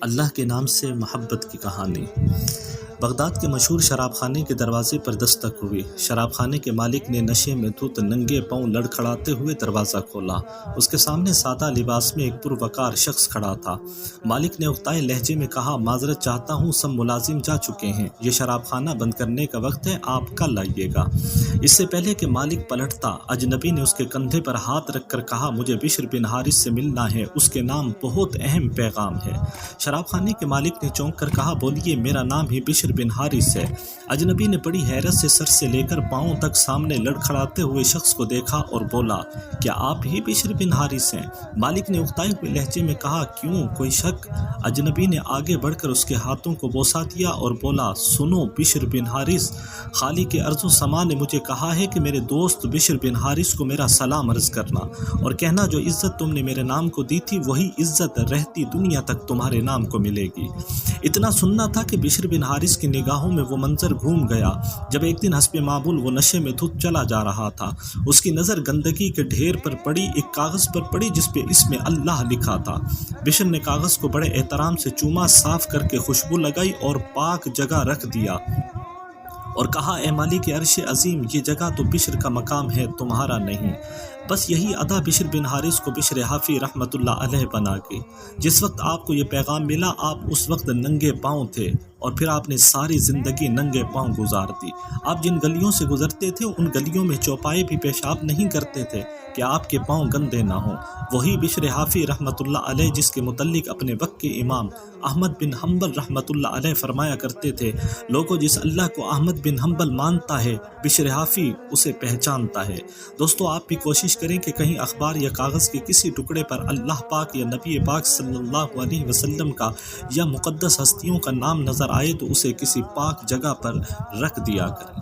اللہ کے نام سے محبت کی کہانی۔ بغداد کے مشہور شراب خانے کے دروازے پر دستک ہوئی۔ شراب خانے کے مالک نے نشے میں دھت ننگے پاؤں لڑکھڑاتے ہوئے دروازہ کھولا۔ اس کے سامنے سادہ لباس میں ایک پروقار شخص کھڑا تھا۔ مالک نے اقتائے لہجے میں کہا، معذرت چاہتا ہوں، سب ملازم جا چکے ہیں، یہ شراب خانہ بند کرنے کا وقت ہے، آپ کل آئیے گا۔ اس سے پہلے کہ مالک پلٹتا، اجنبی نے اس کے کندھے پر ہاتھ رکھ کر کہا، مجھے بشر بن حارث سے ملنا ہے، اس کے نام بہت اہم پیغام ہے۔ شراب خانے کے مالک نے چونک کر کہا، بولیے، میرا نام ہی بشر بن حارث ہے۔ اجنبی نے بڑی حیرت سے سر سے لے کر پاؤں تک سامنے لڑکھڑاتے ہوئے شخص کو دیکھا اور بولا، کیا آپ ہی بشر بن حارث ہیں؟ مالک نے اکتائے ہوئے لہجے میں کہا، کیوں، کوئی شک؟ اجنبی نے آگے بڑھ کر اس کے ہاتھوں کو بوسا دیا اور بولا، سنو بشر بن حارث، خالق ارض و سما نے مجھے کہا ہے کہ میرے دوست بشر بن حارث کو میرا سلام عرض کرنا اور کہنا، جو عزت تم نے میرے نام کو دی تھی وہی عزت رہتی دنیا تک تمہارے نام کو ملے گی۔ اتنا سننا تھا کہ بشر بن حارث کی نگاہوں میں وہ منظر گھوم گیا جب ایک دن حسب معمول وہ نشے میں دھت چلا جا رہا تھا۔ اس کی نظر گندگی کے ڈھیر پر پڑی، ایک کاغذ پر پڑی جس پہ اسم اللہ لکھا تھا۔ بشر نے کاغذ کو بڑے احترام سے چوما، صاف کر کے خوشبو لگائی اور پاک جگہ رکھ دیا اور کہا، اے مالک عرش عظیم، یہ جگہ تو بشر کا مقام ہے، تمہارا نہیں۔ بس یہی ادا بشر بن حارث کو بشر حافی رحمۃ اللہ علیہ بنا گئی۔ جس وقت آپ کو یہ پیغام ملا، آپ اس وقت ننگے پاؤں تھے اور پھر آپ نے ساری زندگی ننگے پاؤں گزار دی۔ آپ جن گلیوں سے گزرتے تھے ان گلیوں میں چوپائے بھی پیشاب نہیں کرتے تھے کہ آپ کے پاؤں گندے نہ ہوں۔ وہی بشر حافی رحمۃ اللہ علیہ جس کے متعلق اپنے وقت کے امام احمد بن حنبل رحمۃ اللہ علیہ فرمایا کرتے تھے، لوگوں، جس اللہ کو احمد بن حنبل مانتا ہے، بشر حافی اسے پہچانتا ہے۔ دوستو، آپ بھی کوشش کریں کہ کہیں اخبار یا کاغذ کے کسی ٹکڑے پر اللہ پاک یا نبی پاک صلی اللہ علیہ وسلم کا یا مقدس ہستیوں کا نام نظر آئے تو اسے کسی پاک جگہ پر رکھ دیا کریں۔